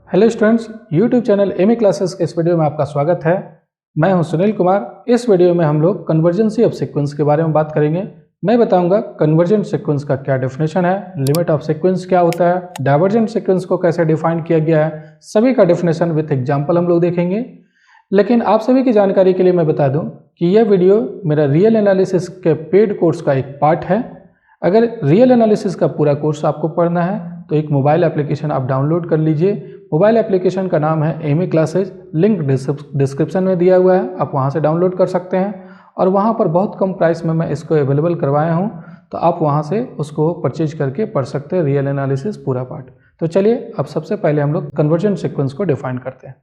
Hello students, YouTube channel MA classes के इस video में आपका स्वागत है। मैं हूं सुनील कुमार। इस वीडियो में हम लोग कन्वर्जेंसी ऑफ सीक्वेंस के बारे में बात करेंगे। मैं बताऊंगा कन्वर्जेंट सीक्वेंस का क्या डेफिनेशन है, लिमिट ऑफ सीक्वेंस क्या होता है, डाइवर्जेंट सीक्वेंस को कैसे डिफाइन किया गया है, सभी का डेफिनेशन विथ एग्जाम्पल हम लोग देखेंगे। लेकिन आप सभी की जानकारी के लिए मैं बता दूँ कि यह वीडियो मेरा रियल एनालिसिस के पेड कोर्स का एक पार्ट है। अगर रियल एनालिसिस का पूरा कोर्स आपको पढ़ना है तो एक मोबाइल एप्लीकेशन आप डाउनलोड कर लीजिए। मोबाइल एप्लीकेशन का नाम है एमए क्लासेस, लिंक डिस्क्रिप्शन में दिया हुआ है, आप वहां से डाउनलोड कर सकते हैं। और वहां पर बहुत कम प्राइस में मैं इसको अवेलेबल करवाया हूं, तो आप वहां से उसको परचेज करके पढ़ सकते हैं रियल एनालिसिस पूरा पार्ट। तो चलिए अब सबसे पहले हम लोग कन्वर्जेंट सीक्वेंस को डिफाइन करते हैं।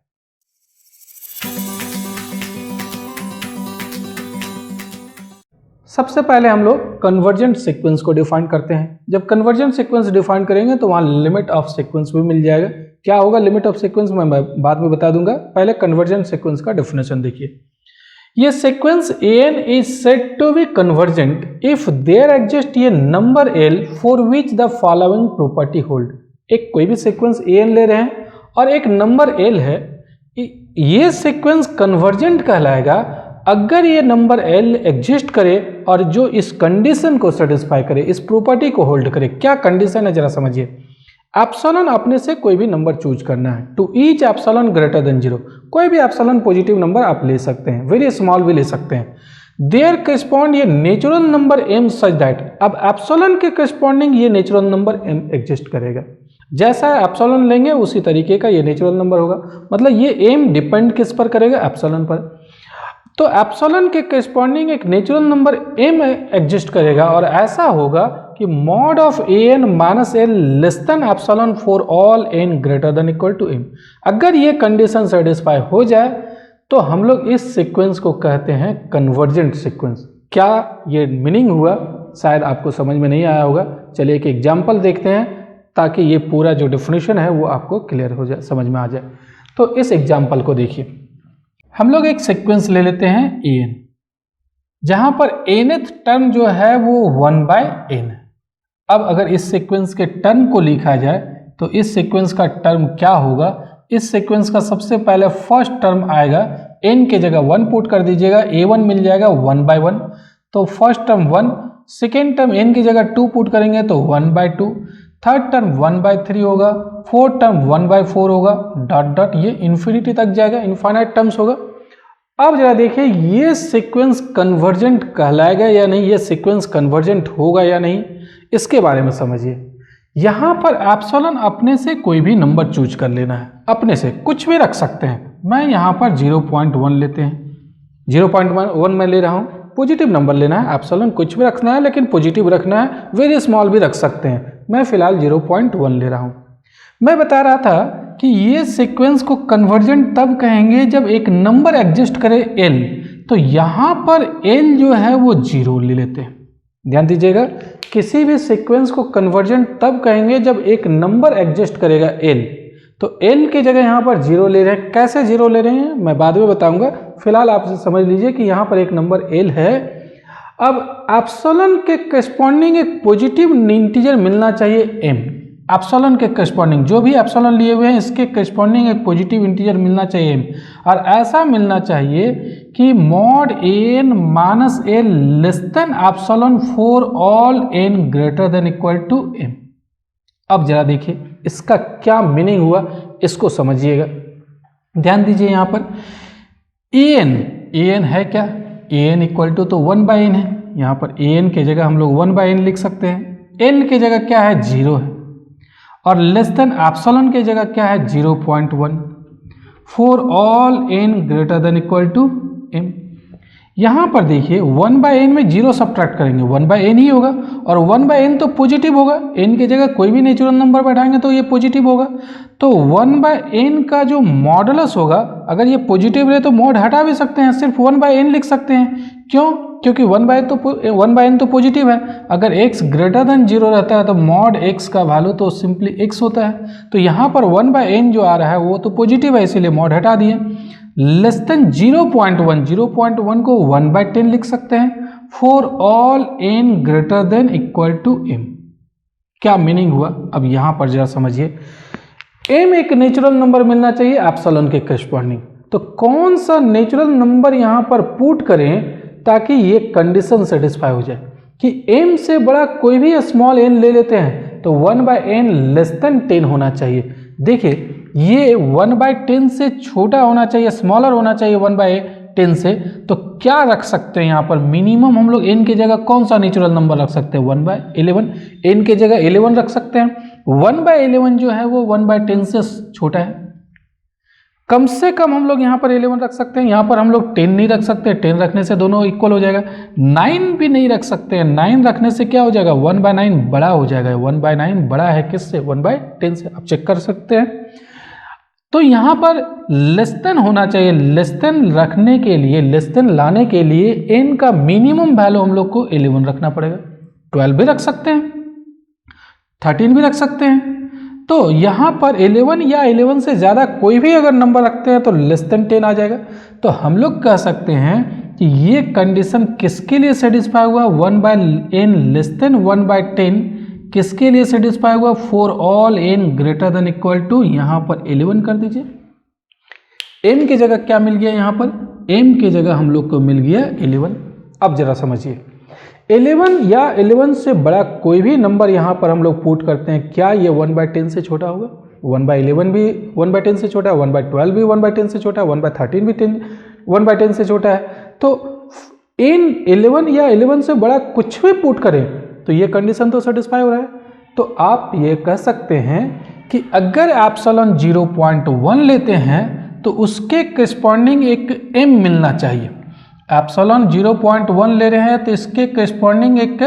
सबसे पहले हम लोग कन्वर्जेंट सीक्वेंस को डिफाइन करते हैं। जब कन्वर्जेंट सीक्वेंस डिफाइन करेंगे तो वहां लिमिट ऑफ सीक्वेंस भी मिल जाएगा। क्या होगा लिमिट ऑफ सीक्वेंस मैं बाद में बता दूंगा। पहले कन्वर्जेंट सीक्वेंस का डेफिनेशन देखिए। ये sequence an is said to be convergent if there exist a number l for which the following property hold. एक कोई भी सीक्वेंस an ले रहे हैं और एक नंबर l है, ये सीक्वेंस कन्वर्जेंट कहलाएगा अगर ये नंबर l एग्जिस्ट करे और जो इस कंडीशन को सेटिस्फाई करे, इस प्रॉपर्टी को होल्ड करे। क्या कंडीशन है जरा समझिए। एप्सिलॉन अपने से कोई भी नंबर चूज करना है, to each epsilon greater than 0। कोई भी एप्सिलॉन पॉजिटिव नंबर आप ले सकते हैं, वेरी स्मॉल भी ले सकते हैं। देयर करस्पॉन्ड ये natural number m such that, अब एप्सिलॉन के करस्पॉन्डिंग ये नेचुरल नंबर m एग्जिस्ट करेगा। जैसा एप्सिलॉन लेंगे उसी तरीके का ये नेचुरल नंबर होगा। मतलब ये m डिपेंड किस पर करेगा, एप्सिलॉन पर। तो एप्सिलॉन के करस्पॉन्डिंग एक नेचुरल नंबर m एग्जिस्ट करेगा और ऐसा होगा कि mod of an minus l less than epsilon for all n greater than equal to m। अगर ये कंडीशन सेटिस्फाई हो जाए तो हम लोग इस सीक्वेंस को कहते हैं कन्वर्जेंट सीक्वेंस। क्या ये मीनिंग हुआ? शायद आपको समझ में नहीं आया होगा। चलिए एक एग्जाम्पल देखते हैं ताकि ये पूरा जो डेफिनेशन है वो आपको क्लियर हो जाए, समझ में आ जाए। तो इस एग्जाम्पल को देखिए। हम लोग एक सीक्वेंस ले लेते हैं an, जहां पर nth टर्म जो है वो 1/n है। अब अगर इस सीक्वेंस के टर्म को लिखा जाए तो इस सीक्वेंस का टर्म क्या होगा। इस सीक्वेंस का सबसे पहले फर्स्ट टर्म आएगा, n के जगह 1 पुट कर दीजिएगा, a1 मिल जाएगा 1/1। तो first term 1, second term n की जगह 2 पुट करेंगे तो 1/2, थर्ड टर्म 1/3 होगा, फोर्थ टर्म 1/4 होगा, डॉट डॉट ये इन्फिनिटी तक जाएगा, इनफाइनाइट टर्म्स होगा। अब जरा देखिए ये सीक्वेंस कन्वर्जेंट कहलाएगा या नहीं, ये सीक्वेंस कन्वर्जेंट होगा या नहीं, इसके बारे में समझिए। यहां पर एप्सिलॉन अपने से कोई भी नंबर चूज कर लेना है, अपने से कुछ भी रख सकते हैं। मैं यहां पर 0.1 लेते हैं, 0.1 मैं ले रहा हूं, पॉजिटिव नंबर लेना है। एप्सिलॉन कुछ भी रखना है लेकिन पॉजिटिव रखना है, वेरी स्मॉल भी रख सकते हैं। मैं फिलहाल 0.1 ले रहा हूं। मैं बता रहा था कि ये सीक्वेंस को कन्वर्जेंट तब कहेंगे जब एक नंबर एग्जिस्ट करे l, तो यहां पर l जो है वो 0 ले लेते हैं। ध्यान दीजिएगा, किसी भी सीक्वेंस को कन्वर्जेंट तब कहेंगे जब एक नंबर एग्जिस्ट करेगा l, तो l की जगह यहां पर 0 ले रहे हैं। कैसे 0 ले रहे हैं मैं बाद में बताऊंगा, फिलहाल आप समझ लीजिए कि यहां पर एक नंबर l है। अब एप्सिलॉन के करस्पॉन्डिंग एक पॉजिटिव इंटीजर मिलना चाहिए m। एप्सिलॉन के करस्पॉन्डिंग जो भी एप्सिलॉन लिए हुए हैं इसके करस्पॉन्डिंग एक पॉजिटिव इंटीजर मिलना चाहिए m, और ऐसा मिलना चाहिए कि mod an minus l less than epsilon for all n greater than equal to m। अब जरा देखिए इसका क्या मीनिंग हुआ, इसको समझिएगा। ध्यान दीजिए यहाँ पर an है क्या, an इक्वल टू तो 1/n है। यहाँ पर an के जगह हम लोग 1/n लिख सकते हैं। n की जगह क्या है 0 है, और लेस देन एप्सिलॉन की जगह क्या है 0.1 for all n greater than equal to m। यहां पर देखिए 1/n में 0 सब्ट्रैक्ट करेंगे 1/n ही होगा, और 1/n तो पॉजिटिव होगा, n की जगह कोई भी नेचुरल नंबर बैठाएंगे तो ये पॉजिटिव होगा। तो 1/n का जो मॉडुलस होगा, अगर ये पॉजिटिव रहे तो मॉड हटा भी सकते हैं, सिर्फ 1/n लिख सकते हैं। क्यों? क्योंकि 1/n तो पॉजिटिव है। अगर x ग्रेटर देन 0 रहता है तो मॉड x का वैल्यू तो सिंपली x होता है। तो यहाँ पर 1/n जो आ रहा है वो तो पॉजिटिव है, इसीलिए मॉड हटा दिए। लेस देन 0.1 को 1/10 लिख सकते हैं for all n greater than equal to m। क्या मीनिंग हुआ अब यहाँ पर जरा समझिए। m एक नेचुरल नंबर मिलना चाहिए एप्सिलॉन के करस्पॉन्डिंग। तो कौन सा नेचुरल नंबर यहाँ पर पुट करें ताकि ये कंडीशन सेटिस्फाई हो जाए कि m से बड़ा कोई भी स्मॉल n ले लेते हैं तो 1/n लेस देन 10 होना चाहिए। देखिए ये 1/10 से छोटा होना चाहिए, स्मॉलर होना चाहिए 1/10 से। तो क्या रख सकते हैं यहाँ पर मिनिमम हम लोग n की जगह कौन सा नेचुरल नंबर रख सकते हैं 1/11। n की जगह 11 रख सकते हैं। 1/11 जो है वो 1/10 से छोटा है। कम से कम हम लोग यहाँ पर 11 रख सकते हैं, यहाँ पर हम लोग 10 नहीं रख सकते, 10 रखने से दोनों इक्वल हो जाएगा। 9 भी नहीं रख सकते हैं, 9 रखने से क्या हो जाएगा 1/9 बड़ा हो जाएगा। 1/9 बड़ा है किससे 1/10 से, आप चेक कर सकते हैं। तो यहाँ पर लेस देन होना चाहिए, लेस देन रखने के लिए, लेस देन लाने के लिए n का मिनिमम वैल्यू हम लोग को 11 रखना पड़ेगा। 12 भी रख सकते हैं, 13 भी रख सकते हैं। तो यहाँ पर 11 या 11 से ज़्यादा कोई भी अगर नंबर रखते हैं तो लेस देन 10 आ जाएगा। तो हम लोग कह सकते हैं कि ये कंडीशन किसके लिए सेटिस्फाई हुआ 1/n लेस देन 1/10 किसके लिए सेटिस्फाई हुआ for all n greater than equal to, यहाँ पर 11 कर दीजिए। m की जगह क्या मिल गया, यहाँ पर m की जगह हम लोग को मिल गया 11। अब जरा समझिए 11 या 11 से बड़ा कोई भी नंबर यहाँ पर हम लोग पुट करते हैं, क्या ये 1/10 से छोटा होगा? 1/11 भी 1/10 से छोटा है, 1/12 भी 1/10 से छोटा है, 1/13 भी 1/10 से छोटा है। तो इन 11 या 11 से बड़ा कुछ भी पुट करें तो ये कंडीशन तो सेटिस्फाई हो रहा है। तो आप ये कह सकते हैं कि अगर एप्सिलॉन 0.1 लेते हैं तो उसके करस्पॉन्डिंग एक m मिलना चाहिए। एप्सिलॉन 0.1 ले रहे हैं तो इसके करस्पॉन्डिंग एक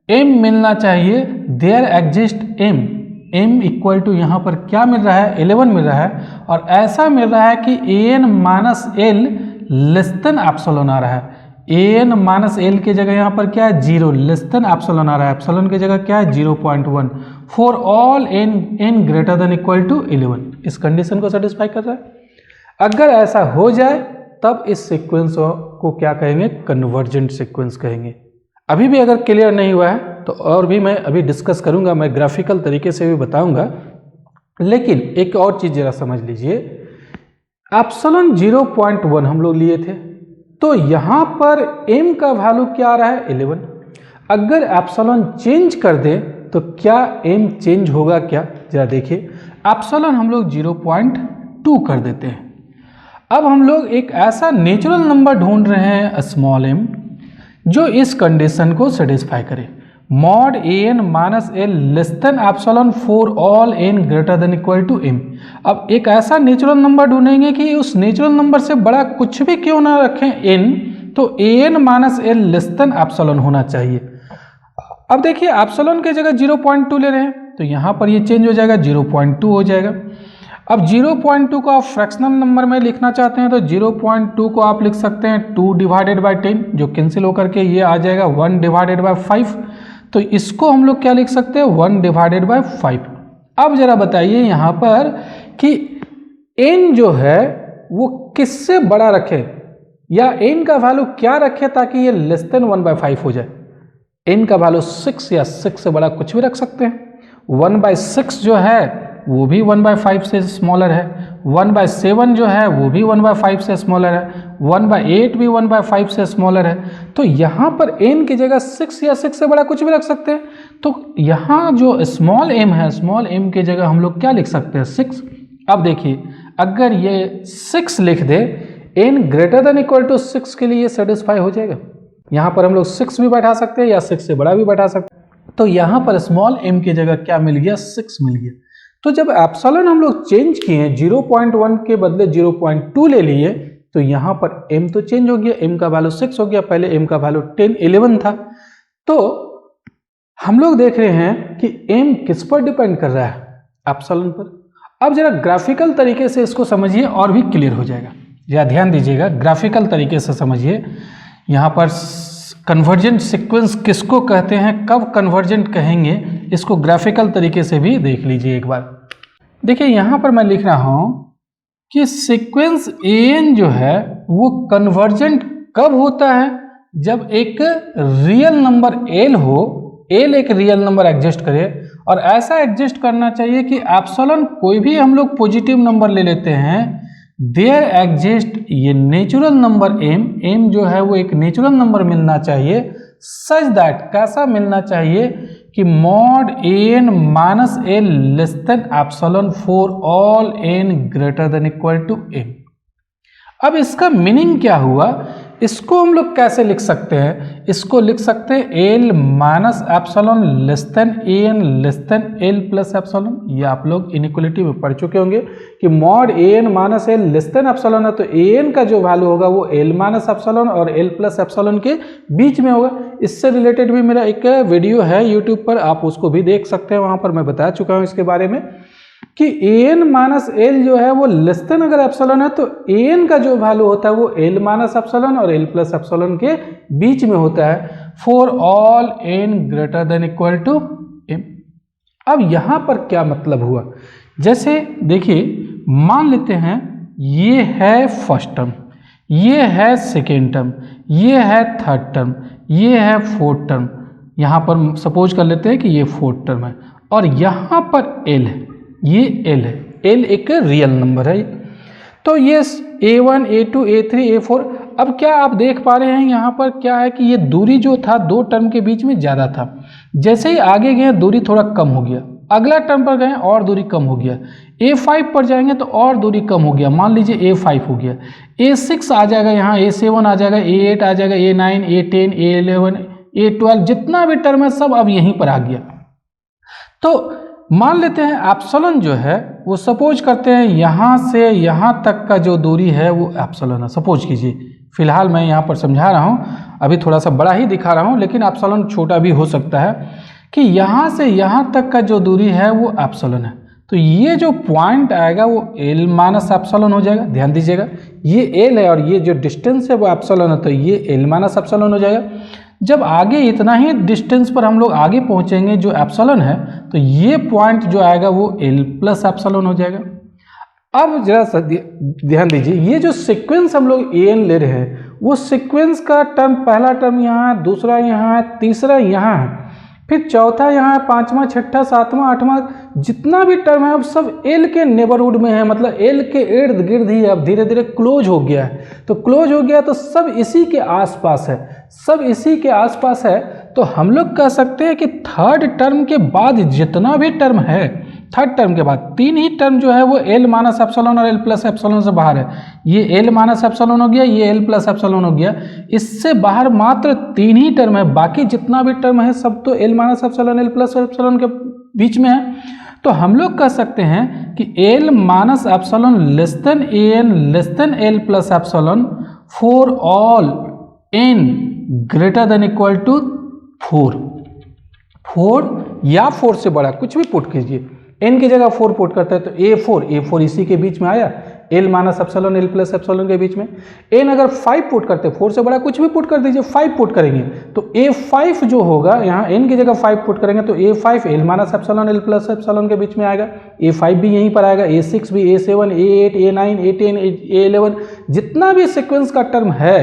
m मिलना चाहिए। There exist m equal to यहाँ पर क्या मिल रहा है 11 मिल रहा है, और ऐसा मिल रहा है कि an minus L less than epsilon आ रहा है। an माइनस एल की जगह यहाँ पर क्या है 0 लेस देन एप्सिलॉन आ रहा है। एप्सिलॉन की जगह क्या है 0.1 for all n greater than equal to 11। इस कंडीशन को सेटिस्फाई कर रहा है। अगर ऐसा हो जाए तब इस सीक्वेंस को क्या कहेंगे कन्वर्जेंट सीक्वेंस कहेंगे। अभी भी अगर क्लियर नहीं हुआ है तो और भी मैं अभी डिस्कस करूंगा, मैं ग्राफिकल तरीके से भी बताऊंगा। लेकिन एक और चीज जरा समझ लीजिए, एप्सिलॉन 0.1 हम लोग लिए थे तो यहाँ पर m का वैल्यू क्या आ रहा है 11। अगर एप्सिलॉन चेंज कर दे तो क्या m चेंज होगा क्या, जरा देखिए। एप्सिलॉन हम लोग 0.2 कर देते हैं। अब हम लोग एक ऐसा नेचुरल नंबर ढूंढ रहे हैं स्मॉल m जो इस कंडीशन को सेटिस्फाई करे। Mod an minus L less than epsilon for all n greater than equal to m। अब एक ऐसा नेचुरल नंबर ढूंढेंगे कि उस नेचुरल नंबर से बड़ा कुछ भी क्यों ना रखें n, तो an minus L less than epsilon होना चाहिए। अब देखिए एप्सिलॉन की जगह 0.2 ले रहे हैं तो यहाँ पर ये चेंज हो जाएगा 0.2 हो जाएगा। अब 0.2 को आप फ्रैक्शनल नंबर में लिखना चाहते हैं तो 0.2 को आप लिख सकते हैं 2 डिवाइडेड बाई 10 जो कैंसिल होकर के ये आ जाएगा 1 डिवाइडेड बाई 5। तो इसको हम लोग क्या लिख सकते हैं 1 डिवाइडेड बाई 5। अब जरा बताइए यहाँ पर कि n जो है वो किससे बड़ा रखे या n का वैल्यू क्या रखे ताकि ये लेस देन 1/5 हो जाए। n का वैल्यू 6 या 6 से बड़ा कुछ भी रख सकते हैं। 1/6 जो है वो भी 1/5 से स्मॉलर है, 1/7 जो है वो भी 1/5 से स्मॉलर है, 1/8 भी 1/5 से स्मॉलर है। तो यहाँ पर n की जगह 6 या 6 से बड़ा कुछ भी रख सकते हैं। तो यहाँ जो स्मॉल m है, स्मॉल m की जगह हम लोग क्या लिख सकते हैं 6। अब देखिए अगर ये 6 लिख दे n greater than equal to 6 के लिए सेटिस्फाई हो जाएगा। यहाँ पर हम लोग 6 भी बैठा सकते हैं या 6 से बड़ा भी बैठा सकते हैं। तो यहाँ पर स्मॉल m की जगह क्या मिल गया 6 मिल गया। तो जब एप्सिलॉन हम लोग चेंज किए 0.1 के बदले 0.2 ले लिए तो यहाँ पर m तो चेंज हो गया, m का वैल्यू 6 हो गया, पहले m का वैल्यू 11 था। तो हम लोग देख रहे हैं कि m किस पर डिपेंड कर रहा है एप्सिलॉन पर। अब जरा ग्राफिकल तरीके से इसको समझिए और भी क्लियर हो जाएगा। जरा ध्यान दीजिएगा, ग्राफिकल तरीके से समझिए। यहाँ पर कन्वर्जेंट सीक्वेंस किसको कहते हैं, कब कन्वर्जेंट कहेंगे, इसको ग्राफिकल तरीके से भी देख लीजिए एक बार। देखिए यहाँ पर मैं लिख रहा हूँ कि सीक्वेंस an जो है वो कन्वर्जेंट कब होता है, जब एक रियल नंबर l हो एल एक रियल नंबर एग्जिस्ट करे, और ऐसा एग्जिस्ट करना चाहिए कि एप्सिलॉन कोई भी हम लोग पॉजिटिव नंबर ले लेते हैं, देयर एग्जिस्ट ये नेचुरल नंबर एम जो है वो एक नेचुरल नंबर मिलना चाहिए, सच दैट कैसा मिलना चाहिए कि mod N minus L less than epsilon for all N greater than equal to M. अब इसका मीनिंग क्या हुआ, इसको हम लोग कैसे लिख सकते हैं, इसको लिख सकते हैं L minus epsilon less than N less than L plus epsilon. ये आप लोग इनइक्वलिटी में पढ़ चुके होंगे कि mod N minus L less than epsilon है तो एन का जो वैल्यू होगा वो एल माइनस एप्सिलॉन और एल प्लस एप्सिलॉन के बीच में होगा। इससे रिलेटेड भी मेरा एक वीडियो है यूट्यूब पर, आप उसको भी देख सकते हैं, वहाँ पर मैं बता चुका हूँ इसके बारे में कि एन माइनस एल जो है वो लेस देन अगर एप्सिलॉन है तो एन का जो वैल्यू होता है वो एल माइनस एप्सिलॉन और एल प्लस एप्सिलॉन के बीच में होता है for all N greater than equal to M. अब यहाँ पर क्या मतलब हुआ, जैसे देखिए मान लेते हैं ये है फर्स्ट टर्म, ये है सेकेंड टर्म, ये है थर्ड टर्म, ये है फोर्थ टर्म, यहाँ पर सपोज कर लेते हैं कि ये फोर्थ टर्म है और यहाँ पर एल है, ये एल है, एल एक रियल नंबर है। तो ये a1 a2 a3 a4, अब क्या आप देख पा रहे हैं यहाँ पर क्या है कि ये दूरी जो था दो टर्म के बीच में ज़्यादा था, जैसे ही आगे गए दूरी थोड़ा कम हो गया, अगला टर्म पर गए और दूरी कम हो गया, a5 पर जाएंगे तो और दूरी कम हो गया, मान लीजिए a5 हो गया, a6 आ जाएगा, यहाँ a7 आ जाएगा, a8 आ जाएगा, a9 a10 a11 a12 जितना भी टर्म है सब अब यहीं पर आ गया। तो मान लेते हैं एप्सिलॉन जो है वो सपोज करते हैं यहाँ से यहाँ तक का जो दूरी है वो एप्सिलॉन है, सपोज कीजिए, फिलहाल मैं यहाँ पर समझा रहा हूँ, अभी थोड़ा सा बड़ा ही दिखा रहा हूँ लेकिन एप्सिलॉन छोटा भी हो सकता है कि यहाँ से यहाँ तक का जो दूरी है वो एप्सिलॉन है। तो ये जो पॉइंट आएगा वो एल माइनस एप्सिलॉन हो जाएगा, ध्यान दीजिएगा ये एल है और ये जो डिस्टेंस है वो एप्सिलॉन है तो ये एल माइनस एप्सिलॉन हो जाएगा। जब आगे इतना ही डिस्टेंस पर हम लोग आगे पहुंचेंगे जो एप्सिलॉन है तो ये पॉइंट जो आएगा वो एल प्लस एप्सिलॉन हो जाएगा। अब जरा सा ध्यान दीजिए, ये जो सीक्वेंस हम लोग एन ले रहे हैं वो सीक्वेंस का टर्म, पहला टर्म यहाँ है, दूसरा यहाँ है, तीसरा यहाँ है, फिर चौथा यहाँ है, पांचवा, छठा, सातवां, आठवां, जितना भी टर्म है अब सब एल के नेबरहुड में है, मतलब एल के इर्द गिर्द ही अब धीरे धीरे क्लोज हो गया है। तो क्लोज हो गया तो सब इसी के आसपास है, सब इसी के आसपास है। तो हम लोग कह सकते हैं कि थर्ड टर्म के बाद जितना भी टर्म है, थर्ड टर्म के बाद तीन ही टर्म जो है वो एल माइनस एप्सिलॉन और एल प्लस एप्सिलॉन से बाहर है। ये एल माइनस एप्सिलॉन हो गया, ये एल प्लस एप्सिलॉन हो गया, इससे बाहर मात्र तीन ही टर्म है, बाकी जितना भी टर्म है सब तो L minus epsilon L plus epsilon के बीच में है। तो हम लोग कह सकते हैं कि L minus epsilon less than N less than L plus epsilon for all N greater than equal to 4 या 4 से बड़ा कुछ भी पुट कीजिए, n की जगह 4 पुट करते हैं तो a4 इसी के बीच में आया, l minus epsilon l plus epsilon के बीच में। n अगर 5 पुट करते हैं, 4 से बड़ा कुछ भी पुट कर दीजिए, 5 पुट करेंगे तो a5 जो होगा, यहाँ n की जगह 5 पुट करेंगे तो a5 l minus epsilon l plus epsilon के बीच में आएगा, a5 भी यहीं पर आएगा, a6 भी, a7 a8 a9 a10 a11 जितना भी सीक्वेंस का टर्म है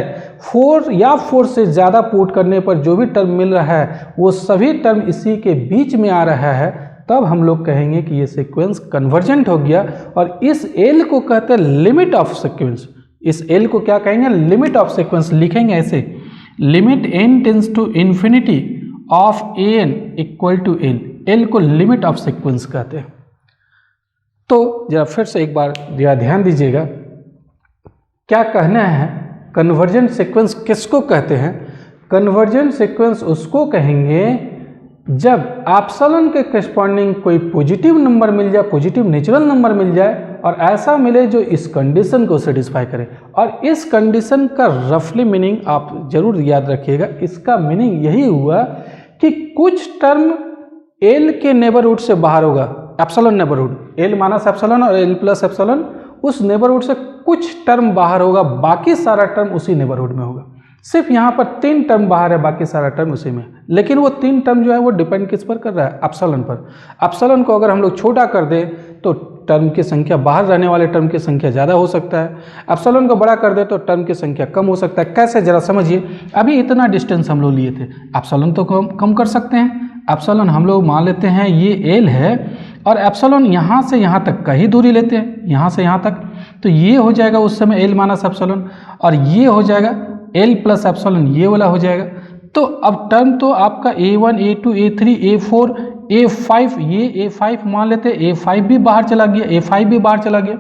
4 या 4 से ज़्यादा पुट करने पर जो भी टर्म मिल रहा है वो सभी टर्म इसी के बीच में आ रहा है, तब हम लोग कहेंगे कि ये सीक्वेंस कन्वर्जेंट हो गया। और इस एल को कहते हैं लिमिट ऑफ सीक्वेंस, इस एल को क्या कहेंगे, लिमिट ऑफ सीक्वेंस। लिखेंगे ऐसे, limit N tends to infinity of N equal to L, L को लिमिट ऑफ सीक्वेंस कहते हैं। तो जरा फिर से एक बार ध्यान दीजिएगा, क्या कहना है, कन्वर्जेंट सीक्वेंस किसको कहते हैं? कन्वर्जेंट सीक्वेंस उसको कहेंगे जब एप्सिलॉन के करस्पॉन्डिंग कोई पॉजिटिव नंबर मिल जाए, पॉजिटिव नेचुरल नंबर मिल जाए और ऐसा मिले जो इस कंडीशन को सेटिस्फाई करे। और इस कंडीशन का रफली मीनिंग आप जरूर याद रखिएगा, इसका मीनिंग यही हुआ कि कुछ टर्म एल के नेबरहुड से बाहर होगा, epsilon neighbourhood, L minus epsilon और एल प्लस एप्सिलॉन, उस नेबरहुड से कुछ टर्म बाहर होगा, बाकी सारा टर्म उसी नेबरहुड में होगा। सिर्फ यहाँ पर 3 टर्म बाहर है, बाकी सारा टर्म उसी में, लेकिन वो 3 टर्म जो है वो डिपेंड किस पर कर रहा है, एप्सिलॉन पर। एप्सिलॉन को अगर हम लोग छोटा कर दें तो टर्म की संख्या, बाहर रहने वाले टर्म की संख्या ज़्यादा हो सकता है, एप्सिलॉन को बड़ा कर दे तो टर्म की संख्या कम हो सकता है। कैसे, जरा समझिए। अभी इतना डिस्टेंस हम लोग लिए थे, एप्सिलॉन तो कम कर सकते हैं, एप्सिलॉन हम लोग मान लेते हैं ये एल है, और एप्सिलॉन यहाँ से यहाँ तक का ही दूरी लेते हैं, यहाँ से यहाँ तक, तो ये हो जाएगा उस समय एल माइनस एप्सिलॉन, और ये हो जाएगा एल प्लस एप्सिलॉन, ये वाला हो जाएगा। तो अब टर्म तो आपका A1 A2 A3 A4 A5, ये A5 मान लेते हैं, A5 भी बाहर चला गया, A5 भी बाहर चला गया।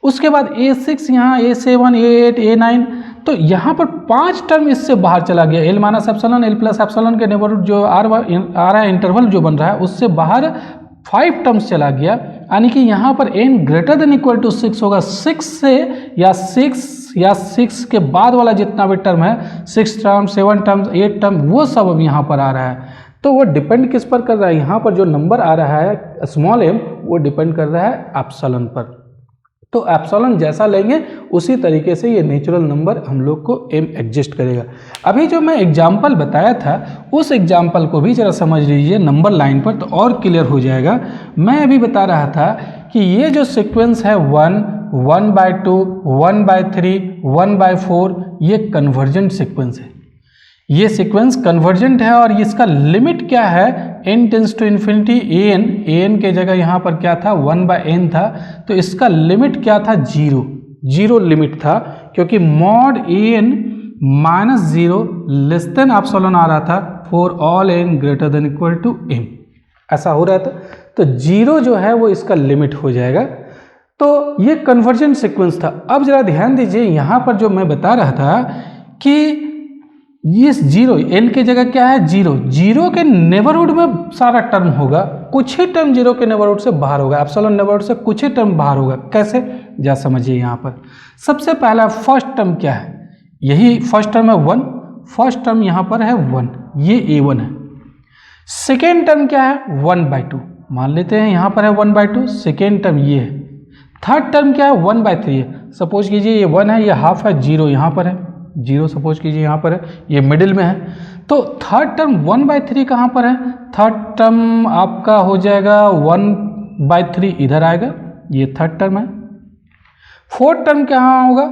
उसके बाद A6 यहाँ, A7 A8 A9, तो यहाँ पर 5 टर्म इससे बाहर चला गया। L minus epsilon L plus epsilon के नेबरहुड जो आ रहा है, इंटरवल जो बन रहा है, उससे बाहर 5 टर्म्स चला गया, यानी कि यहाँ पर n greater than equal to 6 होगा। 6 से या 6 के बाद वाला जितना भी टर्म है, 6 टर्म 7 टर्म 8 टर्म, वो सब अब यहाँ पर आ रहा है। तो वो डिपेंड किस पर कर रहा है, यहाँ पर जो नंबर आ रहा है स्मॉल m, वो डिपेंड कर रहा है एप्सिलॉन पर। तो एप्सिलॉन जैसा लेंगे उसी तरीके से ये नेचुरल नंबर हम लोग को m एग्जिस्ट करेगा। अभी जो मैं एग्जाम्पल बताया था, उस एग्जाम्पल को भी जरा समझ लीजिए नंबर लाइन पर, तो और क्लियर हो जाएगा। मैं अभी बता रहा था कि ये जो सीक्वेंस है 1, 1/2, 1/3, 1/4, ये कन्वर्जेंट सीक्वेंस है। ये सीक्वेंस कन्वर्जेंट है, और इसका लिमिट क्या है, n tends to infinity an के जगह यहाँ पर क्या था 1/n था, तो इसका लिमिट क्या था 0 लिमिट था, क्योंकि mod an minus 0 less than epsilon आ रहा था फॉर all n greater than equal to m, ऐसा हो रहा था। तो 0 जो है वो इसका लिमिट हो जाएगा। तो ये कन्वर्जेंट सीक्वेंस था। अब जरा ध्यान दीजिए, यहाँ पर जो मैं बता रहा था कि ये 0 n की जगह क्या है 0 के नेबरहुड में सारा टर्म होगा, कुछ ही टर्म 0 के नेबरहुड से बाहर होगा, एप्सिलॉन नेबरहुड से कुछ ही टर्म बाहर होगा। कैसे, जा समझिए। यहाँ पर सबसे पहला फर्स्ट टर्म क्या है, यही फर्स्ट टर्म है 1, फर्स्ट टर्म यहाँ पर है 1, ये A1 है। सेकेंड टर्म क्या है 1/2, मान लेते हैं यहाँ पर है 1/2, सेकेंड टर्म ये है। थर्ड टर्म क्या है 1/3 है, सपोज कीजिए ये 1 है, ये हाफ है, 0 यहाँ पर है, 0 सपोज कीजिए यहाँ पर है, ये मिडिल में है। तो थर्ड टर्म 1/3 कहाँ पर है, थर्ड टर्म आपका हो जाएगा 1/3 इधर आएगा, ये थर्ड टर्म है। फोर्थ टर्म कहाँ होगा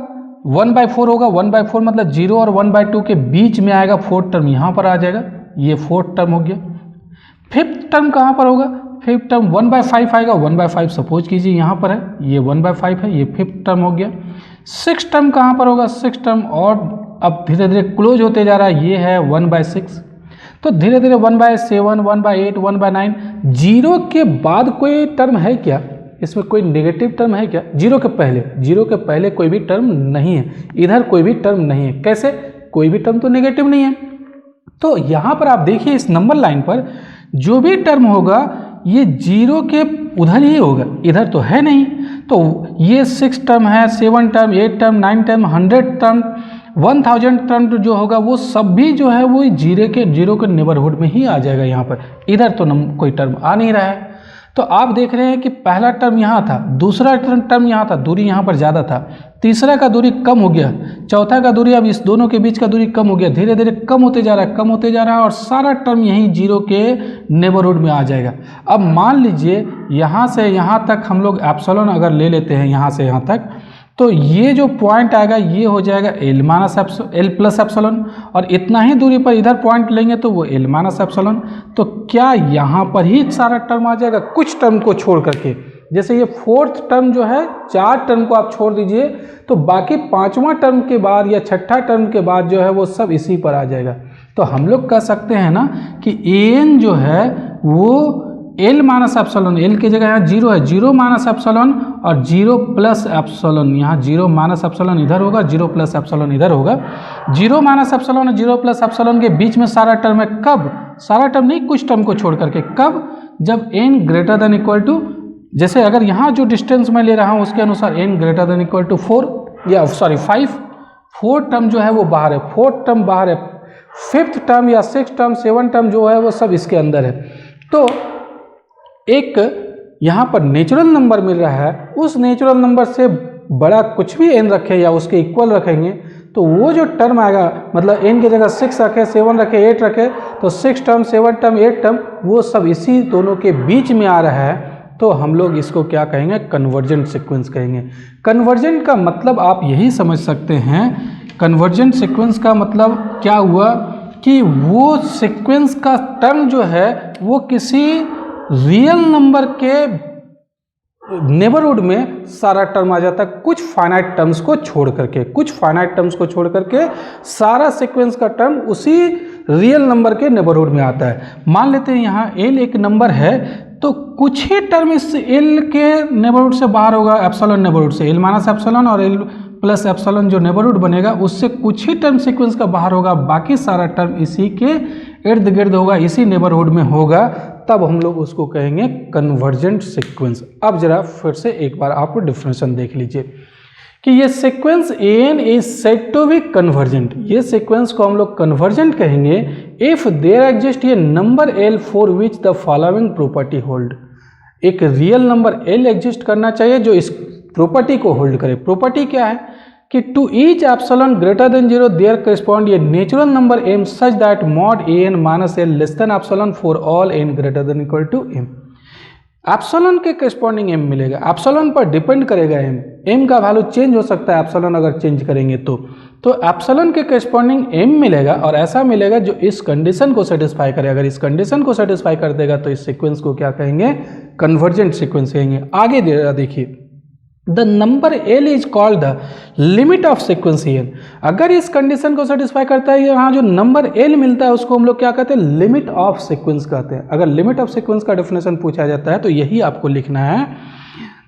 1/4 होगा, 1/4 मतलब 0 और 1/2 के बीच में आएगा, फोर्थ टर्म यहाँ पर आ जाएगा, ये फोर्थ टर्म हो गया। फिफ्थ टर्म कहाँ पर होगा, फिफ्थ टर्म 1/5 आएगा, 1/5 सपोज कीजिए यहाँ पर है, ये 1/5 है, ये फिफ्थ टर्म हो गया। सिक्स टर्म कहाँ पर होगा, सिक्स टर्म और अब धीरे धीरे क्लोज होते जा रहा है, ये है 1/6। तो धीरे धीरे 1/7, 1/8, 1/9। 0 के बाद कोई टर्म है क्या, इसमें कोई नेगेटिव टर्म है क्या, 0 के पहले कोई भी टर्म नहीं है, इधर कोई भी टर्म नहीं है। कैसे, कोई भी टर्म तो नेगेटिव नहीं है। तो यहाँ पर आप देखिए इस नंबर लाइन पर जो भी टर्म होगा ये 0 के उधर ही होगा, इधर तो है नहीं। तो ये 6 टर्म है, 7 term, 8 term, 9 term, 100 term, 1000 term जो होगा वो सब भी जो है वो 0 के नेबरहुड में ही आ जाएगा। यहाँ पर इधर तो कोई टर्म आ नहीं रहा है। तो आप देख रहे हैं कि पहला टर्म यहाँ था, दूसरा टर्म यहाँ था, दूरी यहाँ पर ज़्यादा था, तीसरा का दूरी कम हो गया, चौथा का दूरी, अब इस दोनों के बीच का दूरी कम हो गया, धीरे धीरे कम होते जा रहा है, और सारा टर्म यहीं 0 के नेबरहुड में आ जाएगा। अब मान लीजिए यहाँ से यहाँ तक हम लोग एप्सिलॉन अगर ले लेते हैं, यहाँ से यहाँ तक, तो ये जो पॉइंट आएगा ये हो जाएगा एल प्लस एप्सिलॉन, और इतना ही दूरी पर इधर पॉइंट लेंगे तो वो एल माइनस एप्सिलॉन। तो क्या यहाँ पर ही सारा टर्म आ जाएगा कुछ टर्म को छोड़ करके, जैसे ये फोर्थ टर्म जो है 4 टर्म को आप छोड़ दीजिए, तो बाकी 5वां टर्म के बाद या 6ठा टर्म के बाद जो है वो सब इसी पर आ जाएगा। तो हम लोग कह सकते हैं ना कि an जो है वो एल माइनस एप्सिलॉन, एल की जगह यहाँ 0 है, 0 माइनस एप्सिलॉन और 0 प्लस एप्सिलॉन, यहाँ 0 माइनस एप्सिलॉन इधर होगा, 0 प्लस एप्सिलॉन इधर होगा। 0 माइनस एप्सिलॉन और 0 प्लस एप्सिलॉन के बीच में सारा टर्म है, कब, सारा टर्म नहीं कुछ टर्म को छोड़ करके, कब, जब n greater than equal to, जैसे अगर यहाँ जो डिस्टेंस मैं ले रहा हूँ उसके अनुसार n greater than equal to 5, fourth term जो है वो बाहर है, फोर्थ टर्म बाहर है, फिफ्थ टर्म या सिक्स टर्म, 7 टर्म जो है वो सब इसके अंदर है। तो एक यहाँ पर नेचुरल नंबर मिल रहा है, उस नेचुरल नंबर से बड़ा कुछ भी n रखें या उसके इक्वल रखेंगे तो वो जो टर्म आएगा, मतलब n की जगह 6 रखे, 7 रखे, 8 रखे, तो 6 टर्म, 7 टर्म, 8 टर्म वो सब इसी दोनों के बीच में आ रहा है। तो हम लोग इसको क्या कहेंगे, कन्वर्जेंट सीक्वेंस कहेंगे। कन्वर्जेंट का मतलब आप यही समझ सकते हैं, कन्वर्जेंट सीक्वेंस का मतलब क्या हुआ कि वो सीक्वेंस का टर्म जो है वो किसी रियल नंबर के नेबरहुड में सारा टर्म आ जाता है, कुछ फाइनाइट टर्म्स को छोड़ करके सारा सीक्वेंस का टर्म उसी रियल नंबर के नेबरहुड में आता है। मान लेते हैं यहाँ एल एक नंबर है तो कुछ ही टर्म इस एल के नेबरहुड से बाहर होगा, एप्सिलॉन नेबरहुड से, एल माइनस एप्सिलॉन और एल प्लस एप्सिलॉन जो नेबरहुड बनेगा उससे कुछ ही टर्म सीक्वेंस का बाहर होगा, बाकी सारा टर्म इसी के इर्द गिर्द होगा, इसी नेबरहुड में होगा, तब हम लोग उसको कहेंगे कन्वर्जेंट सीक्वेंस। अब जरा फिर से एक बार आप डिफिनेशन देख लीजिए कि ये sequence N is said to be convergent, ये सीक्वेंस को हम लोग कन्वर्जेंट कहेंगे इफ देयर एग्जिस्ट ये number L for which the following property hold. एक रियल नंबर एल एग्जिस्ट करना चाहिए जो इस प्रॉपर्टी को होल्ड करे। प्रॉपर्टी क्या है कि to each epsilon greater than 0 there correspond ये natural number M such that mod N minus L less than epsilon for all N greater than equal to M. Epsilon के corresponding M मिलेगा, epsilon पर depend करेगा M, M का value change हो सकता है epsilon अगर चेंज करेंगे तो एप्सिलॉन के करेस्पॉन्डिंग एम मिलेगा और ऐसा मिलेगा जो इस कंडीशन को सेटिस्फाई करे। अगर इस कंडीशन को सेटिस्फाई कर देगा तो इस सीक्वेंस को क्या कहेंगे, कन्वर्जेंट सीक्वेंस कहेंगे। आगे देखिए the number L is called the limit of sequence N. अगर इस कंडीशन को सेटिस्फाई करता है यहाँ जो नंबर एल मिलता है उसको हम लोग क्या कहते हैं, लिमिट ऑफ सीक्वेंस कहते हैं। अगर लिमिट ऑफ सीक्वेंस का डेफिनेशन पूछा जाता है तो यही आपको लिखना है।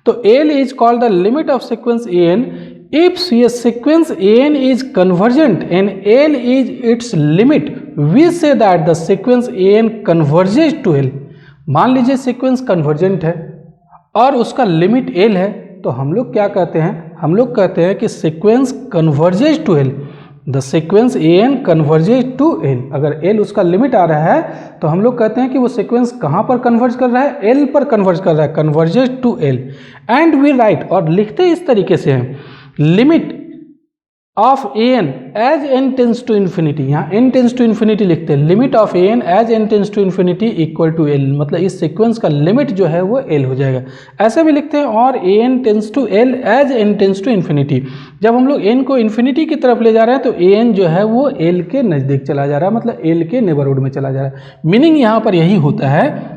तो L is called the limit of sequence N if ये sequence N is convergent and L is its limit we say that the sequence N converges to L. मान लीजिए सीक्वेंस कन्वर्जेंट है और उसका लिमिट एल है तो हम लोग क्या कहते हैं, हम लोग कहते हैं कि sequence converges to L, the sequence N converges to L. अगर एल उसका लिमिट आ रहा है तो हम लोग कहते हैं कि वो सीक्वेंस कहाँ पर कन्वर्ज कर रहा है, एल पर कन्वर्ज कर रहा है, converges to L. And we write और लिखते इस तरीके से हैं limit of N as N tends to infinity, यहाँ एन टेंस टू इन्फिनिटी लिखते हैं, limit of N as N tends to infinity equal to L, मतलब इस सीक्वेंस का लिमिट जो है वो एल हो जाएगा। ऐसे भी लिखते हैं और N tends to L as N tends to infinity. जब हम लोग एन को इन्फिनिटी की तरफ ले जा रहे हैं तो एन जो है वो एल के नज़दीक चला जा रहा है, मतलब एल के नेबरहुड में चला जा रहा है। मीनिंग यहाँ पर यही होता है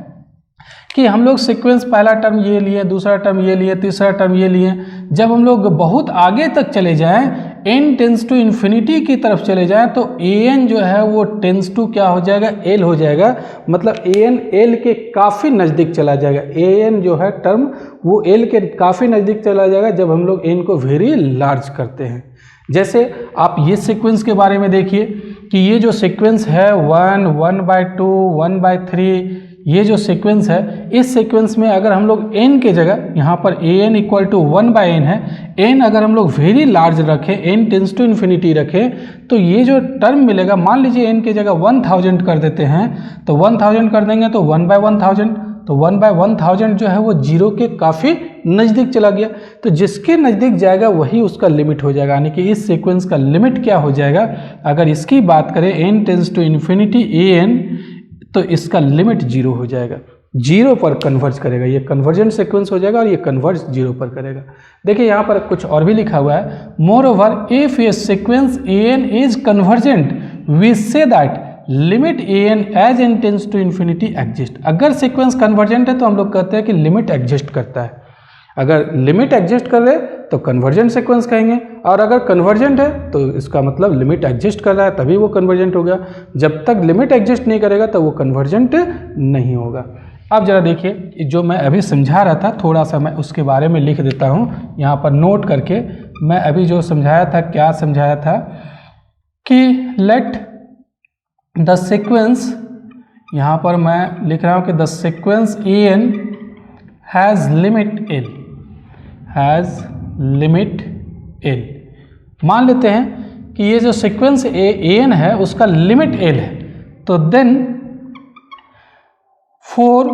कि हम लोग सीक्वेंस पहला टर्म ये लिए, दूसरा टर्म ये लिए, तीसरा टर्म ये लिए, जब हम लोग बहुत आगे तक चले जाएं, एन टेंस टू इन्फिनिटी की तरफ चले जाएं तो ए एन जो है वो टेंस टू क्या हो जाएगा, एल हो जाएगा, मतलब ए एन एल के काफ़ी नज़दीक चला जाएगा। ए एन जो है टर्म वो एल के काफ़ी नज़दीक चला जाएगा जब हम लोग एन को वेरी लार्ज करते हैं। जैसे आप ये सीक्वेंस के बारे में देखिए कि ये जो सीक्वेंस है 1, 1/2, 1/3, ये जो सीक्वेंस है इस सीक्वेंस में अगर हम लोग n के जगह यहाँ पर A N equal to 1/n है, n अगर हम लोग वेरी लार्ज रखें, n टेंस टू इन्फिनिटी रखें तो ये जो टर्म मिलेगा, मान लीजिए n की जगह 1000 कर देते हैं तो 1000 कर देंगे तो 1/1000, तो 1/1000 जो है वो जीरो के काफ़ी नज़दीक चला गया। तो जिसके नज़दीक जाएगा वही उसका लिमिट हो जाएगा, यानी कि इस सीक्वेंस का लिमिट क्या हो जाएगा, अगर इसकी बात करें n tends to infinity an तो इसका लिमिट जीरो हो जाएगा, जीरो पर कन्वर्ज करेगा, ये कन्वर्जेंट सीक्वेंस हो जाएगा और ये कन्वर्ज जीरो पर करेगा। देखिए यहाँ पर कुछ और भी लिखा हुआ है, मोर ओवर इफ ये sequence N is convergent we say that limit N as N tends to infinity exist. अगर सीक्वेंस कन्वर्जेंट है तो हम लोग कहते हैं कि लिमिट एग्जिस्ट करता है। अगर लिमिट एग्जिस्ट कर रहे तो कन्वर्जेंट सीक्वेंस कहेंगे, और अगर कन्वर्जेंट है तो इसका मतलब लिमिट एग्जिस्ट कर रहा है तभी वो कन्वर्जेंट हो गया। जब तक लिमिट एग्जिस्ट नहीं करेगा तो वो कन्वर्जेंट नहीं होगा। अब जरा देखिए जो मैं अभी समझा रहा था थोड़ा सा मैं उसके बारे में लिख देता हूँ यहाँ पर नोट करके। मैं अभी जो समझाया था, क्या समझाया था कि लेट द सीक्वेंस, यहाँ पर मैं लिख रहा हूँ कि the sequence N has limit L, has limit L. मान लेते हैं कि ये जो सीक्वेंस एन है उसका लिमिट एल है, तो then for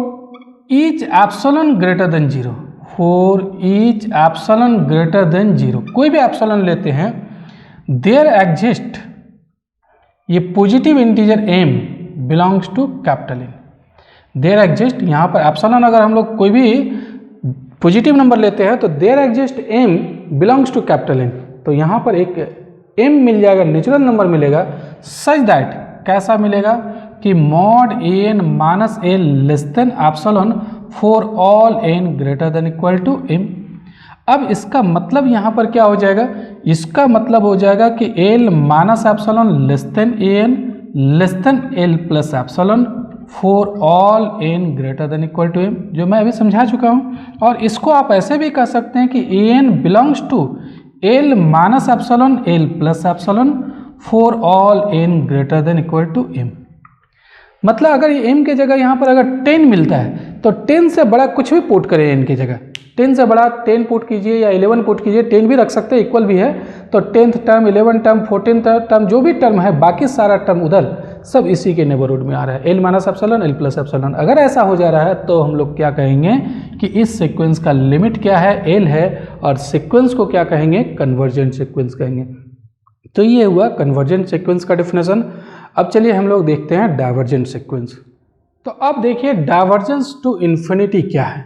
each epsilon greater than zero, for each epsilon greater than zero, कोई भी एप्सिलॉन लेते हैं, देयर एग्जिस्ट ये positive integer M belongs to capital N. There exist, यहाँ पर एप्सिलॉन अगर हम लोग कोई भी पॉजिटिव नंबर लेते हैं तो there exist M belongs to capital N, तो यहाँ पर एक एम मिल जाएगा, नेचुरल नंबर मिलेगा, सच दैट कैसा मिलेगा कि mod an minus a less than epsilon for all n greater than equal to m। अब इसका मतलब यहाँ पर क्या हो जाएगा, इसका मतलब हो जाएगा कि l minus epsilon less than an less than l plus epsilon for all n greater than equal to m, जो मैं अभी समझा चुका हूँ। और इसको आप ऐसे भी कह सकते हैं कि an belongs to l minus epsilon l plus epsilon for all n greater than equal to m। मतलब अगर ये m की जगह यहाँ पर अगर 10 मिलता है तो 10 से बड़ा कुछ भी पुट करें n की जगह, 10 से बड़ा 10 पुट कीजिए या 11 पुट कीजिए, 10 भी रख सकते हैं, इक्वल भी है। तो 10th term, 11th term, 14th term, जो भी टर्म है बाकी सारा टर्म उधर सब इसी के नेबरहुड में आ रहा है, l minus epsilon l plus epsilon. अगर ऐसा हो जा रहा है तो हम लोग क्या कहेंगे कि इस सीक्वेंस का लिमिट क्या है, l है, और सीक्वेंस को क्या कहेंगे, कन्वर्जेंट सीक्वेंस कहेंगे। तो ये हुआ कन्वर्जेंट सीक्वेंस का डेफिनेशन। अब चलिए हम लोग देखते हैं डाइवर्जेंट सीक्वेंस। तो अब देखिए डाइवर्जेंस टू इन्फिनिटी क्या है।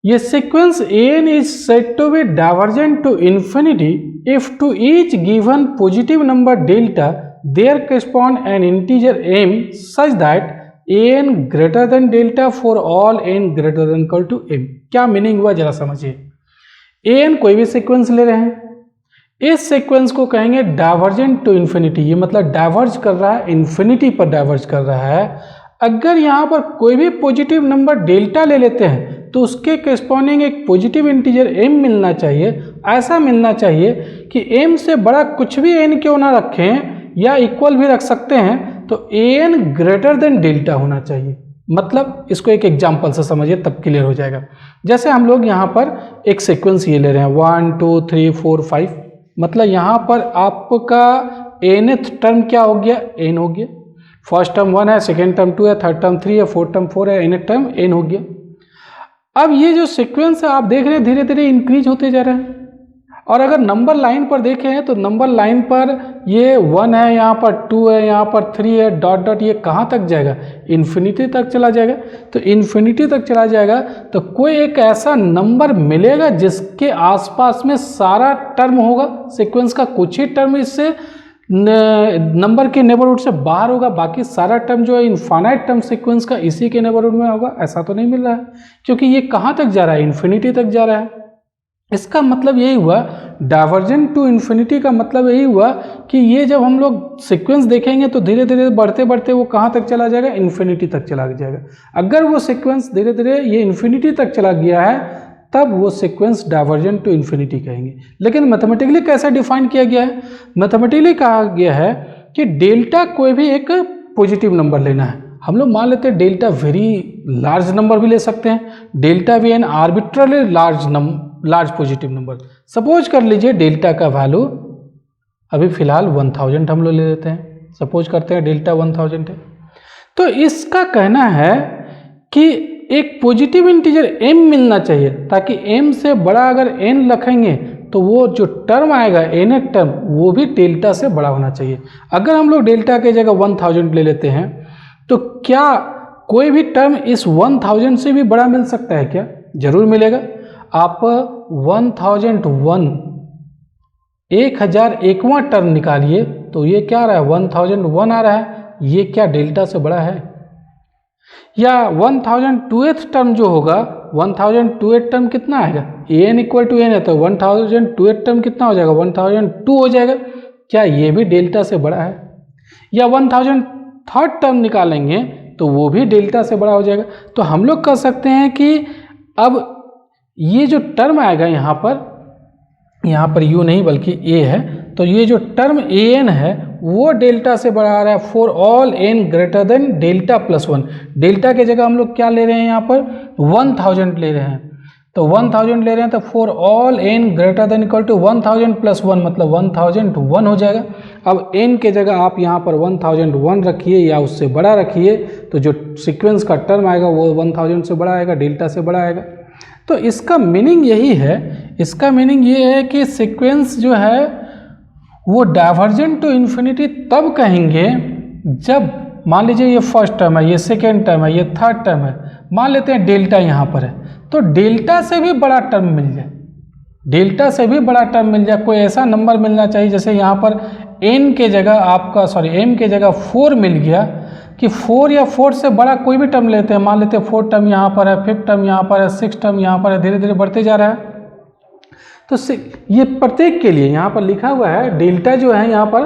ये sequence an is said to be divergent to infinity if to each given positive number delta there correspond an integer m such that an greater than delta for all n greater than equal to m। क्या meaning हुआ जरा समझिए। an कोई भी sequence ले रहे हैं, इस सीक्वेंस को कहेंगे डाइवर्जेंट टू इन्फिनिटी, ये मतलब डाइवर्ज कर रहा है, इन्फिनिटी पर डाइवर्ज कर रहा है। अगर यहाँ पर कोई भी पॉजिटिव नंबर डेल्टा ले लेते हैं तो उसके करेस्पॉन्डिंग एक पॉजिटिव इंटीजर m मिलना चाहिए। ऐसा मिलना चाहिए कि m से बड़ा कुछ भी n क्यों ना रखें या इक्वल भी रख सकते हैं, तो an ग्रेटर देन डेल्टा होना चाहिए। मतलब इसको एक एग्जांपल से समझिए तब क्लियर हो जाएगा। जैसे हम लोग यहाँ पर एक सीक्वेंस ये ले रहे हैं 1 2 3 4 5, मतलब यहाँ पर आपका nth टर्म क्या हो गया, n हो गया। फर्स्ट टर्म 1 है, सेकेंड टर्म 2 है, थर्ड टर्म 3 है, फोर्थ टर्म 4 है, nth टर्म n हो गया। अब ये जो सीक्वेंस है आप देख रहे हैं धीरे धीरे इंक्रीज होते जा रहा है। और अगर नंबर लाइन पर देखें तो नंबर लाइन पर ये 1 है, यहाँ पर 2 है, यहाँ पर 3 है, डॉट डॉट, ये कहाँ तक जाएगा, इन्फिनिटी तक चला जाएगा। तो इन्फिनिटी तक चला जाएगा तो कोई एक ऐसा नंबर मिलेगा जिसके आसपास में सारा टर्म होगा, सीक्वेंस का कुछ ही टर्म इससे नंबर के नेबरहुड से बाहर होगा, बाकी सारा टर्म जो है इनफाइनाइट टर्म सीक्वेंस का इसी के नेबरहुड में होगा। ऐसा तो नहीं मिल रहा है, क्योंकि ये कहाँ तक जा रहा है, इन्फिनिटी तक जा रहा है। इसका मतलब यही हुआ, डाइवर्जेंट टू इन्फिनिटी का मतलब यही हुआ कि ये जब हम लोग सीक्वेंस देखेंगे तो धीरे धीरे बढ़ते बढ़ते वो कहाँ तक चला जाएगा, इन्फिनिटी तक चला जाएगा। अगर वो सीक्वेंस धीरे धीरे ये इन्फिनिटी तक चला गया है तब वो सीक्वेंस डाइवर्जेंट टू इन्फिनिटी कहेंगे। लेकिन मैथमेटिकली कैसे डिफाइन किया गया है, मैथमेटिकली कहा गया है कि डेल्टा कोई भी एक पॉजिटिव नंबर लेना है। हम लोग मान लेते हैं डेल्टा वेरी लार्ज नंबर भी ले सकते हैं, डेल्टा भी an arbitrarily large positive number. Suppose कर लीजिए डेल्टा का वैल्यू अभी फिलहाल 1000 हम लोग ले लेते हैं, सपोज करते हैं डेल्टा 1000 है। तो इसका कहना है कि एक पॉजिटिव इंटीजर m मिलना चाहिए, ताकि m से बड़ा अगर n रखेंगे तो वो जो टर्म आएगा nth टर्म वो भी डेल्टा से बड़ा होना चाहिए। अगर हम लोग डेल्टा के जगह 1000 ले लेते हैं तो क्या कोई भी टर्म इस 1000 से भी बड़ा मिल सकता है क्या? जरूर मिलेगा। आप 1001वां टर्म निकालिए तो ये क्या आ रहा है, 1001 आ रहा है। ये क्या डेल्टा से बड़ा है? या 1002th टर्म जो होगा, 1002th टर्म कितना आएगा, an इक्वल टू n है तो 1002th टर्म कितना हो जाएगा, 1002 हो जाएगा। क्या ये भी डेल्टा से बड़ा है? या 1003rd टर्म निकालेंगे तो वो भी डेल्टा से बड़ा हो जाएगा। तो हम लोग कह सकते हैं कि अब ये जो टर्म आएगा यहाँ पर u नहीं बल्कि a है, तो ये जो टर्म an है वो डेल्टा से बड़ा आ रहा है for all n greater then delta plus 1। Delta के जगह हम लोग क्या ले रहे हैं, यहाँ पर 1000 ले रहे हैं। तो 1000 ले रहे हैं तो for all n greater than equal to 1000 plus 1 मतलब 1001 हो जाएगा। अब n के जगह आप यहाँ पर 1001 रखिए या उससे बड़ा रखिए, तो जो सीक्वेंस का टर्म आएगा वो 1000 से बड़ा आएगा, डेल्टा से बड़ा आएगा। तो इसका मीनिंग यही है, इसका मीनिंग ये है कि सीक्वेंस जो है वो डाइवर्जेंट टू इन्फिनिटी तब कहेंगे जब मान लीजिए ये फर्स्ट टर्म है, ये सेकेंड टर्म है, ये थर्ड टर्म है, मान लेते हैं डेल्टा यहाँ पर है, तो डेल्टा से भी बड़ा टर्म मिल जाए, डेल्टा से भी बड़ा टर्म मिल जाए। कोई ऐसा नंबर मिलना चाहिए, जैसे यहाँ पर एन के जगह आपका एम के जगह 4 मिल गया कि 4 या 4 से बड़ा कोई भी टर्म लेते हैं, मान लेते हैं 4 टर्म यहाँ पर है, 5 टर्म यहाँ पर है, 6 टर्म यहाँ पर है, धीरे धीरे बढ़ते जा रहा है। तो ये प्रत्येक के लिए यहाँ पर लिखा हुआ है डेल्टा जो है यहाँ पर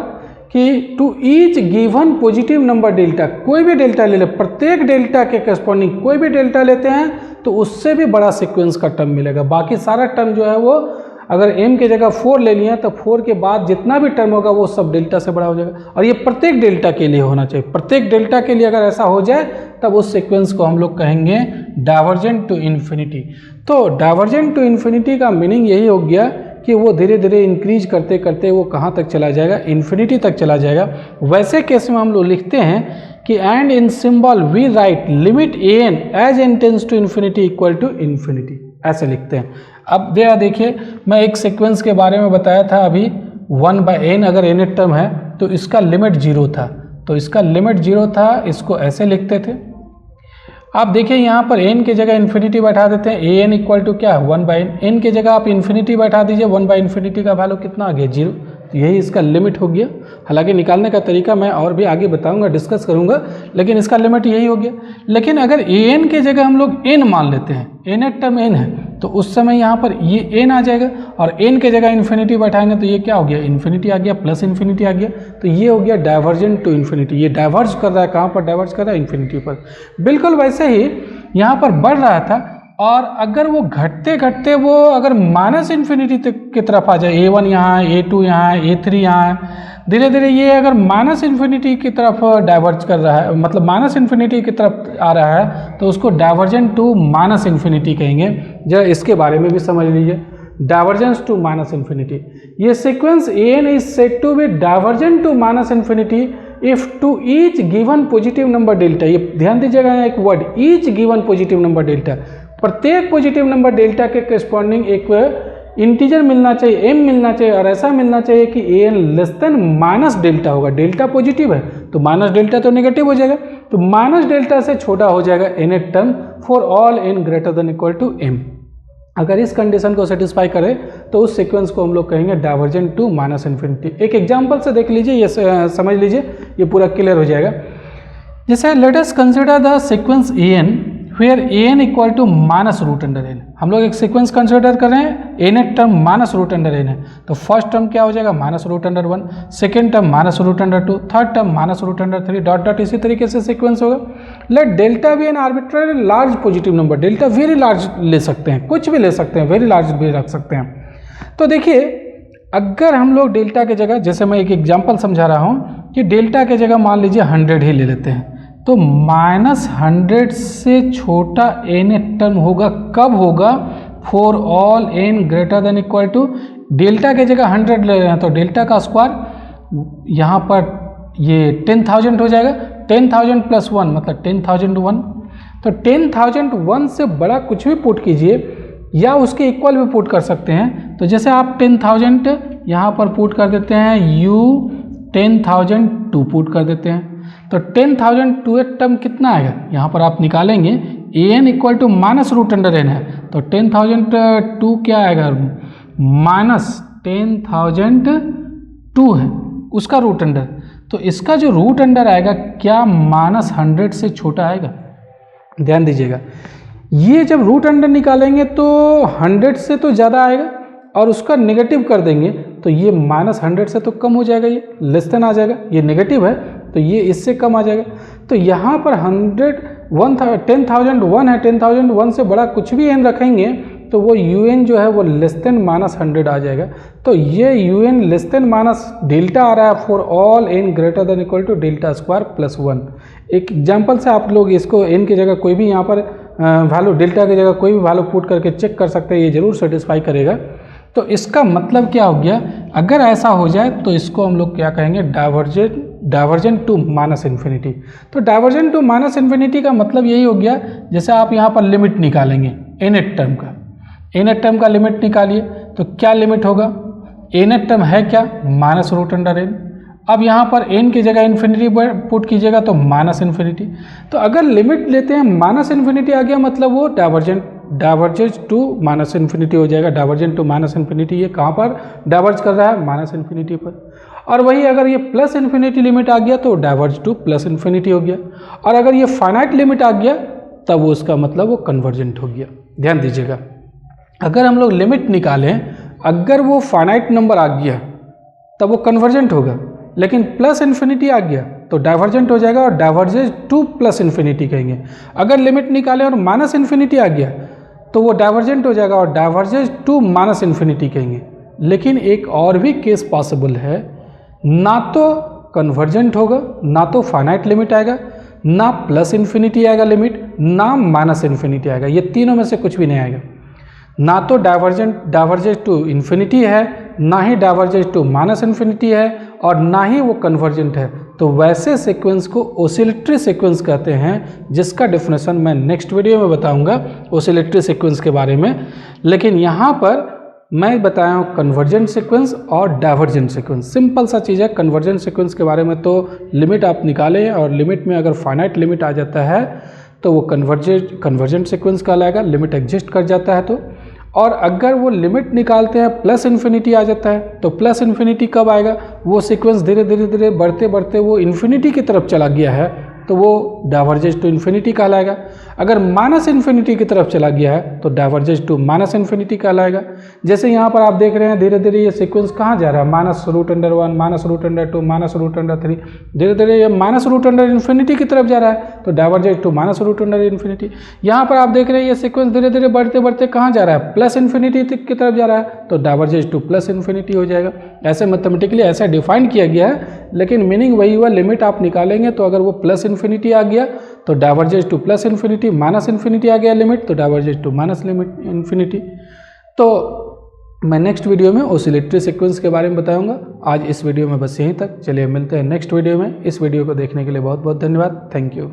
कि to each given positive number delta, कोई भी डेल्टा ले ले, प्रत्येक डेल्टा के करस्पॉन्डिंग कोई भी डेल्टा लेते हैं तो उससे भी बड़ा सीक्वेंस का टर्म मिलेगा। बाकी सारा टर्म जो है वो अगर m के जगह 4 ले लिया तो 4 के बाद जितना भी टर्म होगा वो सब डेल्टा से बड़ा हो जाएगा। और ये प्रत्येक डेल्टा के लिए होना चाहिए, प्रत्येक डेल्टा के लिए अगर ऐसा हो जाए तब उस सीक्वेंस को हम लोग कहेंगे डाइवर्जेंट टू इन्फिनिटी। तो डाइवर्जेंट टू इन्फिनिटी का मीनिंग यही हो गया कि वो धीरे धीरे इंक्रीज करते करते वो कहाँ तक चला जाएगा, इन्फिनिटी तक चला जाएगा। वैसे केस में हम लोग लिखते हैं कि and in symbol we write limit an as n tends to infinity equal to infinity, ऐसे लिखते हैं। अब देखिए मैं एक सीक्वेंस के बारे में बताया था अभी 1/n अगर nth टर्म है तो इसका लिमिट 0 था, तो इसका लिमिट 0 था, इसको ऐसे लिखते थे। आप देखिए यहाँ पर n के जगह इन्फिनिटी बैठा देते हैं, an इक्वल टू क्या है 1/n, n के जगह आप इन्फिनिटी बैठा दीजिए, 1/इन्फिनिटी का वैल्यू कितना आ गया 0, तो यही इसका लिमिट हो गया। हालांकि निकालने का तरीका मैं और भी आगे बताऊंगा, डिस्कस करूंगा, लेकिन इसका लिमिट यही हो गया। लेकिन अगर an के जगह हम लोग n मान लेते हैं, nth टर्म n है, तो उस समय यहाँ पर ये n आ जाएगा और n के जगह इन्फिनिटी बैठाएंगे तो ये क्या हो गया, इन्फिनिटी आ गया, प्लस इन्फिनिटी आ गया, तो ये हो गया डाइवर्जेंट टू इन्फिनिटी। ये डाइवर्ज कर रहा है, कहाँ पर डाइवर्ज कर रहा है, इन्फिनिटी पर। बिल्कुल वैसे ही यहाँ पर बढ़ रहा था और अगर वो घटते घटते वो अगर माइनस इन्फिनिटी की तरफ आ जाए, a1 यहाँ है, a2 यहाँ है, a3 यहाँ है, धीरे धीरे ये अगर माइनस इन्फिनिटी की तरफ डाइवर्ज कर रहा है, मतलब माइनस इन्फिनिटी की तरफ आ रहा है, तो उसको डाइवर्जेंट टू माइनस इन्फिनिटी कहेंगे। जरा इसके बारे में भी समझ लीजिए, डाइवर्जेंस टू माइनस इन्फिनिटी। ये sequence an is said to be divergent to minus infinity if to each given positive number delta. ये ध्यान दीजिएगा यहाँ एक word, each given positive number delta, प्रत्येक पॉजिटिव नंबर डेल्टा के करस्पॉन्डिंग एक integer मिलना चाहिए, m मिलना चाहिए, और ऐसा मिलना चाहिए कि an less than minus delta होगा। डेल्टा पॉजिटिव है तो माइनस डेल्टा तो नेगेटिव हो जाएगा, तो माइनस डेल्टा से छोटा हो जाएगा nth term for all n greater than equal to m। अगर इस कंडीशन को सेटिस्फाई करे तो उस सीक्वेंस को हम लोग कहेंगे डाइवर्जेंट टू माइनस इन्फिनिटी। एक एग्जांपल से देख लीजिए, ये समझ लीजिए, ये पूरा क्लियर हो जाएगा। जैसे let us consider the sequence an where an equal to minus root under n। हम लोग एक सीक्वेंस कंसिडर कर रहे हैं, nth term minus root under n है, तो फर्स्ट टर्म क्या हो जाएगा minus root under 1, second term minus root under 2, third term minus root under 3, dot dot इसी तरीके से सीक्वेंस होगा। Let delta be an arbitrary large positive number, delta very large ले सकते हैं, कुछ भी ले सकते हैं, वेरी लार्ज भी रख सकते हैं। तो देखिए अगर हम लोग डेल्टा के जगह, जैसे मैं एक एग्जाम्पल समझा रहा हूँ कि डेल्टा के जगह मान लीजिए 100 ही ले लेते हैं, तो -100 से छोटा nth टर्म होगा, कब होगा, for all n greater than equal to, delta के जगह 100 ले रहे हैं तो डेल्टा का स्क्वायर यहाँ पर ये 10,000 हो जाएगा, 10,000 प्लस 1 मतलब 10,001, तो 10,001 से बड़ा कुछ भी पुट कीजिए या उसके इक्वल भी पुट कर सकते हैं। तो जैसे आप 10,000 यहाँ पर पुट कर देते हैं, u 10,002 पुट कर देते हैं, तो 10,002 टर्म कितना आएगा, यहाँ पर आप निकालेंगे, an equal to minus root under n है, तो 10,002 क्या आएगा, माइनस 10,002 है उसका रूट अंडर, तो इसका जो रूट अंडर आएगा क्या -100 से छोटा आएगा। ध्यान दीजिएगा, ये जब रूट अंडर निकालेंगे तो 100 से तो ज़्यादा आएगा और उसका नेगेटिव कर देंगे तो ये -100 से तो कम हो जाएगा, ये लेस देन आ जाएगा, ये नेगेटिव है तो ये इससे कम आ जाएगा। तो यहाँ पर 10,001 है, 10,001 से बड़ा कुछ भी n रखेंगे तो वो un जो है वो लेस देन -100 आ जाएगा। तो ये un less than minus delta आ रहा है for all n greater than equal to delta square plus 1। एक एग्जांपल से आप लोग इसको n की जगह कोई भी यहाँ पर वैल्यू, डेल्टा की जगह कोई भी वैल्यू पुट करके चेक कर सकते हैं, ये जरूर सेटिस्फाई करेगा। तो इसका मतलब क्या हो गया, अगर ऐसा हो जाए तो इसको हम लोग क्या कहेंगे, डाइवर्जेंट टू माइनस इन्फिनिटी। तो डाइवर्जेंट टू माइनस इन्फिनिटी का मतलब यही हो गया, जैसे आप यहाँ पर लिमिट निकालेंगे nth टर्म का, nth टर्म का लिमिट निकालिए तो क्या लिमिट होगा, nth टर्म है क्या माइनस रूट अंडर n। अब यहाँ पर n की जगह इन्फिनिटी पुट कीजिएगा तो माइनस इन्फिनिटी। तो अगर लिमिट लेते हैं माइनस इन्फिनिटी आ गया, मतलब वो डाइवर्जेंस टू माइनस इन्फिनिटी हो जाएगा। डाइवर्जेंट टू माइनस इन्फिनिटी, ये कहाँ पर डाइवर्ज कर रहा है, माइनस इन्फिनिटी पर। और वही अगर ये प्लस इन्फिनिटी लिमिट आ गया तो डाइवर्ज टू प्लस इन्फिनिटी हो गया, और अगर ये फाइनाइट लिमिट आ गया तब वो उसका मतलब वो कन्वर्जेंट हो गया। ध्यान दीजिएगा, अगर हम लोग लिमिट निकालें, अगर वो फाइनाइट नंबर आ गया तब वो कन्वर्जेंट होगा, लेकिन प्लस इन्फिनिटी आ गया तो डाइवर्जेंट हो जाएगा और डाइवर्जेज टू प्लस इन्फिनिटी कहेंगे। अगर लिमिट निकालें और माइनस इन्फिनिटी आ गया तो वो डाइवर्जेंट हो जाएगा और डाइवर्जेज टू माइनस इन्फिनिटी कहेंगे। लेकिन एक और भी केस पॉसिबल है, ना तो कन्वर्जेंट होगा, ना तो फाइनाइट लिमिट आएगा, ना प्लस इन्फिनिटी आएगा लिमिट, ना माइनस इन्फिनिटी आएगा, ये तीनों में से कुछ भी नहीं आएगा। ना तो डाइवर्जेज टू इन्फिनिटी है, ना ही डाइवर्जेज टू माइनस इन्फिनिटी है, और ना ही वो कन्वर्जेंट है। तो वैसे सीक्वेंस को ओसिलेटरी सीक्वेंस कहते हैं, जिसका डेफिनेशन मैं नेक्स्ट वीडियो में बताऊंगा ओसिलेटरी सीक्वेंस के बारे में। लेकिन यहाँ पर मैं बताया हूँ कन्वर्जेंट सीक्वेंस और डाइवर्जेंट सीक्वेंस। सिंपल सा चीज़ है। कन्वर्जेंट सीक्वेंस के बारे में तो लिमिट आप निकालें और लिमिट में अगर फाइनाइट लिमिट आ जाता है तो वो कन्वर्जेंट सीक्वेंस कहलाएगा, लिमिट एग्जिस्ट कर जाता है तो। और अगर वो लिमिट निकालते हैं प्लस इन्फिनिटी आ जाता है तो प्लस इन्फिनिटी कब आएगा, वो सीक्वेंस धीरे धीरे बढ़ते बढ़ते वो इन्फिनिटी की तरफ चला गया है तो वो डाइवर्जेज टू इन्फिनिटी कहलाएगा। अगर माइनस इन्फिनिटी की तरफ चला गया है तो डाइवर्जेज टू माइनस इन्फिनिटी कहलाएगा। जैसे यहाँ पर आप देख रहे हैं धीरे धीरे ये सीक्वेंस कहाँ जा रहा है, -√1, -√2, -√3, धीरे धीरे ये -√, इन्फिनिटी की तरफ जा रहा है तो डाइवर्जेज टू -√, इन्फिनिटी। यहाँ पर आप देख रहे हैं ये सीक्वेंस धीरे धीरे बढ़ते बढ़ते कहाँ जा रहा है, प्लस इन्फिनिटी की तरफ जा रहा है तो डाइवर्जेज टू प्लस इन्फिनिटी हो जाएगा। ऐसे मैथमेटिकली ऐसा डिफाइन किया गया है, लेकिन मीनिंग वही हुआ। लिमिट आप निकालेंगे तो अगर वो प्लस इन्फिनिटी आ गया तो diverges to plus infinity, minus infinity आ गया लिमिट तो diverges to minus limit infinity. तो मैं नेक्स्ट वीडियो में ओसिलेटरी सीक्वेंस के बारे में बताऊंगा। आज इस वीडियो में बस यहीं तक। चलिए मिलते हैं नेक्स्ट वीडियो में। इस वीडियो को देखने के लिए बहुत बहुत धन्यवाद। Thank you.